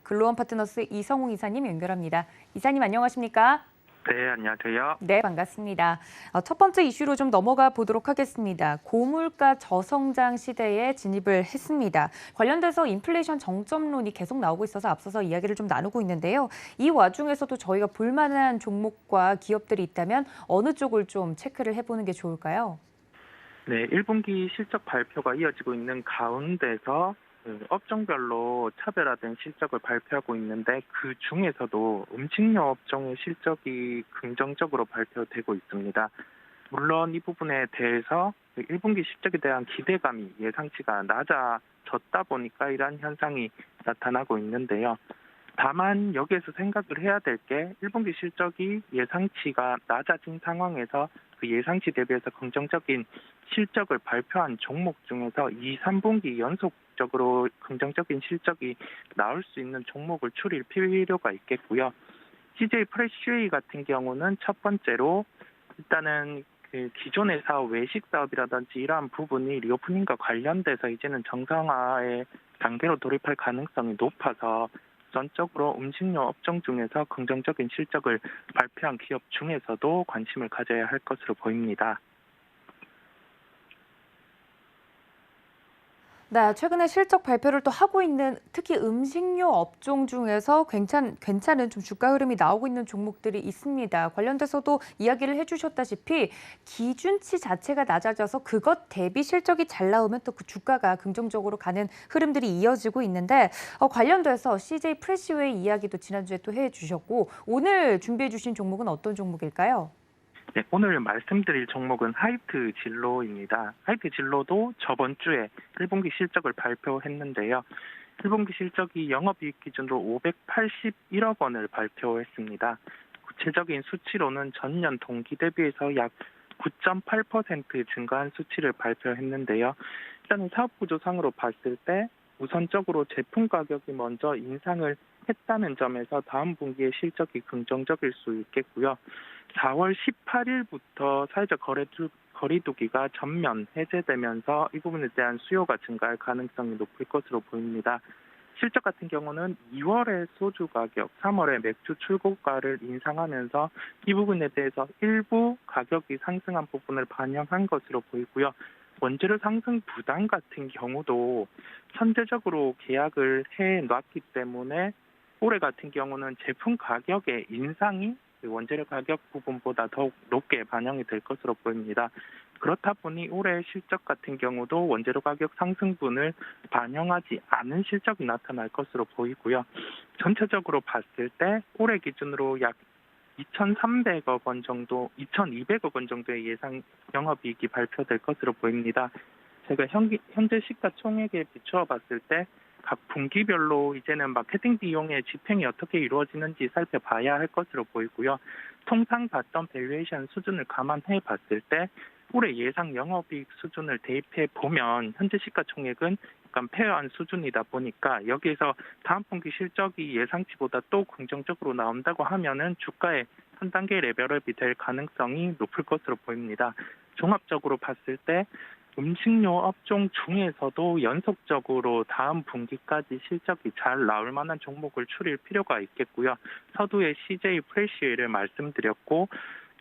글로원 파트너스 이성웅 이사님 연결합니다. 이사님 안녕하십니까? 네, 안녕하세요. 네, 반갑습니다. 첫 번째 이슈로 좀 넘어가 보도록 하겠습니다. 고물가 저성장 시대에 진입을 했습니다. 관련돼서 인플레이션 정점론이 계속 나오고 있어서 앞서서 이야기를 좀 나누고 있는데요. 이 와중에서도 저희가 볼만한 종목과 기업들이 있다면 어느 쪽을 좀 체크를 해보는 게 좋을까요? 네, 1분기 실적 발표가 이어지고 있는 가운데서 업종별로 차별화된 실적을 발표하고 있는데 그 중에서도 음식료 업종의 실적이 긍정적으로 발표되고 있습니다. 물론 이 부분에 대해서 1분기 실적에 대한 기대감이 예상치가 낮아졌다 보니까 이러한 현상이 나타나고 있는데요. 다만 여기에서 생각을 해야 될 게 1분기 실적이 예상치가 낮아진 상황에서 그 예상치 대비해서 긍정적인 실적을 발표한 종목 중에서 2, 3분기 연속적으로 긍정적인 실적이 나올 수 있는 종목을 추릴 필요가 있겠고요. CJ 프레쉬웨이 같은 경우는 첫 번째로 일단은 그 기존의 사업, 외식 사업이라든지 이러한 부분이 리오프닝과 관련돼서 이제는 정상화의 단계로 돌입할 가능성이 높아서 전적으로 음식료 업종 중에서 긍정적인 실적을 발표한 기업 중에서도 관심을 가져야 할 것으로 보입니다. 네, 최근에 실적 발표를 또 하고 있는 특히 음식료 업종 중에서 괜찮은 좀 주가 흐름이 나오고 있는 종목들이 있습니다. 관련돼서도 이야기를 해주셨다시피 기준치 자체가 낮아져서 그것 대비 실적이 잘 나오면 또 그 주가가 긍정적으로 가는 흐름들이 이어지고 있는데 관련돼서 CJ 프레시웨이 이야기도 지난주에 또 해주셨고 오늘 준비해 주신 종목은 어떤 종목일까요? 네, 오늘 말씀드릴 종목은 하이트 진로입니다. 하이트 진로도 저번 주에 1분기 실적을 발표했는데요. 1분기 실적이 영업이익 기준으로 581억 원을 발표했습니다. 구체적인 수치로는 전년 동기 대비해서 약 9.8% 증가한 수치를 발표했는데요. 일단은 사업구조상으로 봤을 때 우선적으로 제품 가격이 먼저 인상을 했다는 점에서 다음 분기의 실적이 긍정적일 수 있겠고요. 4월 18일부터 사회적 거리두기가 전면 해제되면서 이 부분에 대한 수요가 증가할 가능성이 높을 것으로 보입니다. 실적 같은 경우는 2월에 소주 가격, 3월에 맥주 출고가를 인상하면서 이 부분에 대해서 일부 가격이 상승한 부분을 반영한 것으로 보이고요. 원재료 상승 부담 같은 경우도 선제적으로 계약을 해놨기 때문에 올해 같은 경우는 제품 가격의 인상이 원재료 가격 부분보다 더욱 높게 반영이 될 것으로 보입니다. 그렇다 보니 올해 실적 같은 경우도 원재료 가격 상승분을 반영하지 않은 실적이 나타날 것으로 보이고요. 전체적으로 봤을 때 올해 기준으로 약 2,300억 원 정도, 2,200억 원 정도의 예상 영업이익이 발표될 것으로 보입니다. 제가 현재 시가총액에 비추어 봤을 때 각 분기별로 이제는 마케팅 비용의 집행이 어떻게 이루어지는지 살펴봐야 할 것으로 보이고요. 통상 봤던 밸류에이션 수준을 감안해 봤을 때 올해 예상 영업이익 수준을 대입해 보면 현재 시가총액은 약간 페어한 수준이다 보니까 여기에서 다음 분기 실적이 예상치보다 또 긍정적으로 나온다고 하면은 주가의 한 단계 레벨업이 될 가능성이 높을 것으로 보입니다. 종합적으로 봤을 때 음식료 업종 중에서도 연속적으로 다음 분기까지 실적이 잘 나올 만한 종목을 추릴 필요가 있겠고요. 서두에 CJ 프레시웨이를 말씀드렸고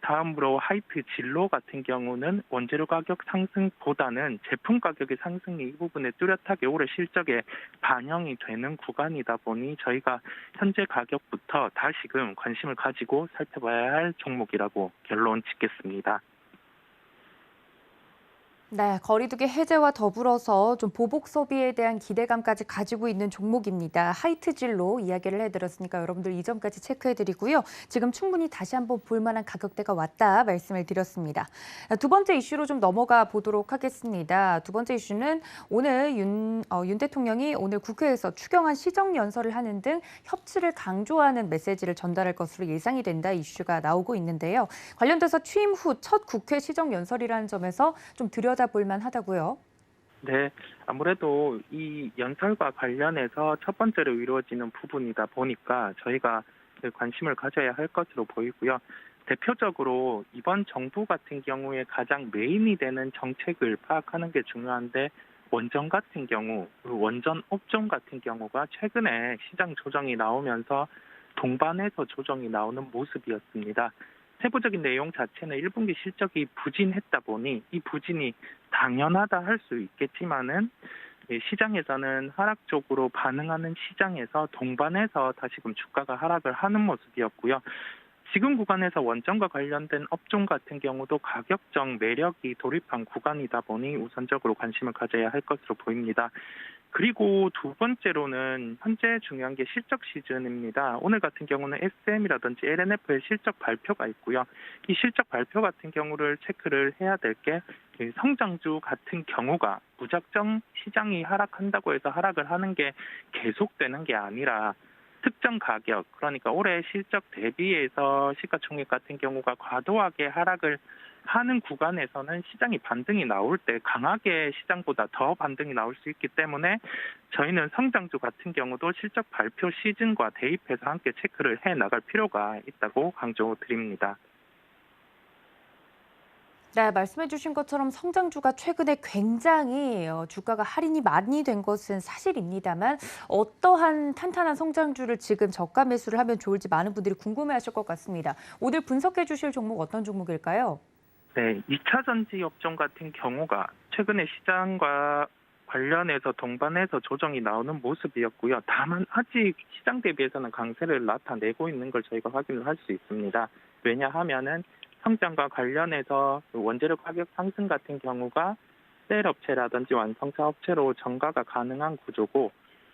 다음으로 하이트 진로 같은 경우는 원재료 가격 상승보다는 제품 가격의 상승이 이 부분에 뚜렷하게 올해 실적에 반영이 되는 구간이다 보니 저희가 현재 가격부터 다시금 관심을 가지고 살펴봐야 할 종목이라고 결론 짓겠습니다. 네, 거리두기 해제와 더불어서 좀 보복 소비에 대한 기대감까지 가지고 있는 종목입니다. 하이트질로 이야기를 해드렸으니까 여러분들 이 점까지 체크해드리고요. 지금 충분히 다시 한번 볼만한 가격대가 왔다 말씀을 드렸습니다. 두 번째 이슈로 좀 넘어가 보도록 하겠습니다. 두 번째 이슈는 오늘 윤 대통령이 오늘 국회에서 추경안 시정연설을 하는 등 협치를 강조하는 메시지를 전달할 것으로 예상이 된다 이슈가 나오고 있는데요. 관련돼서 취임 후 첫 국회 시정연설이라는 점에서 좀 들여다볼 만하다고요. 네, 아무래도 이 연설과 관련해서 첫 번째로 이루어지는 부분이다 보니까 저희가 관심을 가져야 할 것으로 보이고요. 대표적으로 이번 정부 같은 경우에 가장 메인이 되는 정책을 파악하는 게 중요한데 원전 같은 경우, 원전 업종 같은 경우가 최근에 시장 조정이 나오면서 동반해서 조정이 나오는 모습이었습니다. 세부적인 내용 자체는 1분기 실적이 부진했다 보니 이 부진이 당연하다 할 수 있겠지만은 시장에서는 하락 쪽으로 반응하는 시장에서 동반해서 다시금 주가가 하락을 하는 모습이었고요. 지금 구간에서 원전과 관련된 업종 같은 경우도 가격적 매력이 돌입한 구간이다 보니 우선적으로 관심을 가져야 할 것으로 보입니다. 그리고 두 번째로는 현재 중요한 게 실적 시즌입니다. 오늘 같은 경우는 SM이라든지 LNF의 실적 발표가 있고요. 이 실적 발표 같은 경우를 체크를 해야 될 게 성장주 같은 경우가 무작정 시장이 하락한다고 해서 하락을 하는 게 계속되는 게 아니라 특정 가격, 그러니까 올해 실적 대비해서 시가총액 같은 경우가 과도하게 하락을 하는 구간에서는 시장이 반등이 나올 때 강하게 시장보다 더 반등이 나올 수 있기 때문에 저희는 성장주 같은 경우도 실적 발표 시즌과 대입해서 함께 체크를 해 나갈 필요가 있다고 강조드립니다. 네, 말씀해 주신 것처럼 성장주가 최근에 굉장히 주가가 할인이 많이 된 것은 사실입니다만 어떠한 탄탄한 성장주를 지금 저가 매수를 하면 좋을지 많은 분들이 궁금해하실 것 같습니다. 오늘 분석해 주실 종목 어떤 종목일까요? 네, 2차 전지 업종 같은 경우가 최근에 시장과 관련해서 동반해서 조정이 나오는 모습이었고요. 다만 아직 시장 대비해서는 강세를 나타내고 있는 걸 저희가 확인을 할 수 있습니다. 왜냐하면은 성장과 관련해서 원재료 가격 상승 같은 경우가 셀 업체라든지 완성차 업체로 전가가 가능한 구조고,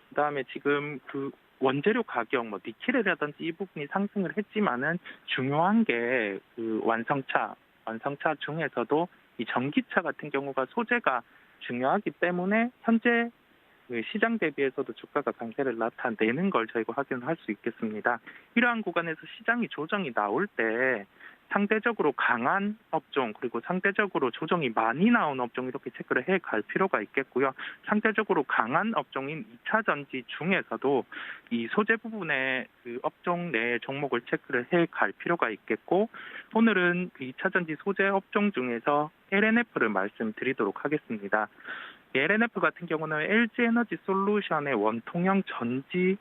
그다음에 지금 그 원재료 가격, 뭐 니켈이라든지 이 부분이 상승을 했지만은 중요한 게 그 완성차 중에서도 이 전기차 같은 경우가 소재가 중요하기 때문에 현재 그 시장 대비해서도 주가가 강세를 나타내는 걸 저희가 확인을 할 수 있겠습니다. 이러한 구간에서 시장이 조정이 나올 때 상대적으로 강한 업종 그리고 상대적으로 조정이 많이 나온 업종 이렇게 체크를 해 갈 필요가 있겠고요. 상대적으로 강한 업종인 2차 전지 중에서도 이 소재 부분의 그 업종 내 종목을 체크를 해 갈 필요가 있겠고, 오늘은 그 2차 전지 소재 업종 중에서 LNF를 말씀드리도록 하겠습니다. LNF 같은 경우는 LG에너지 솔루션의 원통형 전지의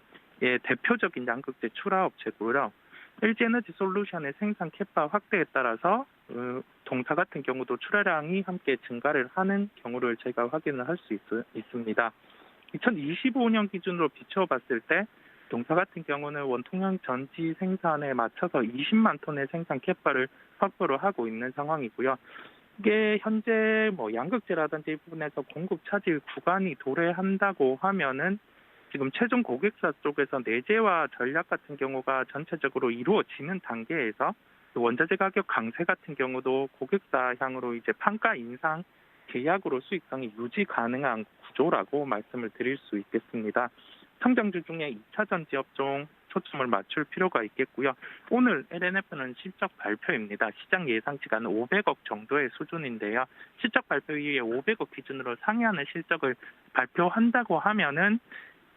대표적인 양극재 출하 업체고요. LG에너지 솔루션의 생산 캐파 확대에 따라서 동사 같은 경우도 출하량이 함께 증가를 하는 경우를 저희가 확인을 할 수 있습니다. 2025년 기준으로 비춰봤을 때 동사 같은 경우는 원통형 전지 생산에 맞춰서 20만 톤의 생산 캐파를 확보를 하고 있는 상황이고요. 이게 현재 뭐 양극재라든지 이 부분에서 공급 차질 구간이 도래한다고 하면은 지금 최종 고객사 쪽에서 내재화 전략 같은 경우가 전체적으로 이루어지는 단계에서 원자재 가격 강세 같은 경우도 고객사 향으로 이제 판가 인상 계약으로 수익성이 유지 가능한 구조라고 말씀을 드릴 수 있겠습니다. 성장주 중에 2차 전지 업종 초점을 맞출 필요가 있겠고요. 오늘 LNF는 실적 발표입니다. 시장 예상치가 500억 정도의 수준인데요. 실적 발표 이후에 500억 기준으로 상회하는 실적을 발표한다고 하면은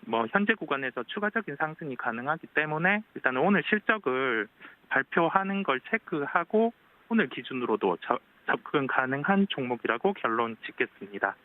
뭐 현재 구간에서 추가적인 상승이 가능하기 때문에 일단 오늘 실적을 발표하는 걸 체크하고 오늘 기준으로도 접근 가능한 종목이라고 결론 짓겠습니다.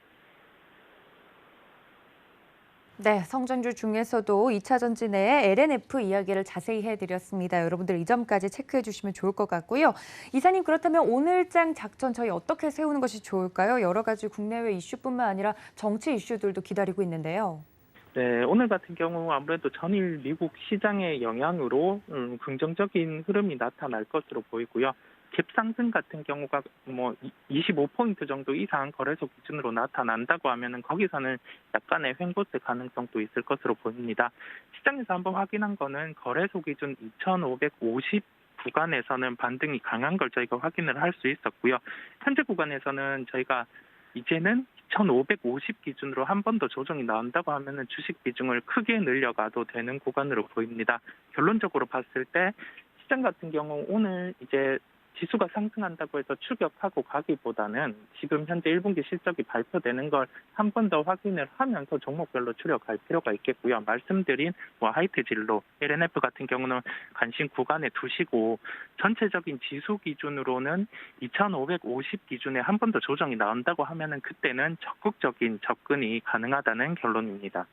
네, 성장주 중에서도 2차 전지 내의 LNF 이야기를 자세히 해드렸습니다. 여러분들 이 점까지 체크해 주시면 좋을 것 같고요. 이사님, 그렇다면 오늘장 작전 저희 어떻게 세우는 것이 좋을까요? 여러 가지 국내외 이슈뿐만 아니라 정치 이슈들도 기다리고 있는데요. 네, 오늘 같은 경우 아무래도 전일 미국 시장의 영향으로 긍정적인 흐름이 나타날 것으로 보이고요. 갭 상승 같은 경우가 뭐 25포인트 정도 이상 거래소 기준으로 나타난다고 하면은 거기서는 약간의 횡보세 가능성도 있을 것으로 보입니다. 시장에서 한번 확인한 거는 거래소 기준 2,550 구간에서는 반등이 강한 걸 저희가 확인을 할 수 있었고요. 현재 구간에서는 저희가 이제는 2,550 기준으로 한 번 더 조정이 나온다고 하면은 주식 비중을 크게 늘려가도 되는 구간으로 보입니다. 결론적으로 봤을 때 시장 같은 경우 오늘 이제 지수가 상승한다고 해서 추격하고 가기보다는 지금 현재 1분기 실적이 발표되는 걸 한 번 더 확인을 하면서 종목별로 추려갈 필요가 있겠고요. 말씀드린 하이트 진로, LNF 같은 경우는 관심 구간에 두시고 전체적인 지수 기준으로는 2,550 기준에 한 번 더 조정이 나온다고 하면은 그때는 적극적인 접근이 가능하다는 결론입니다.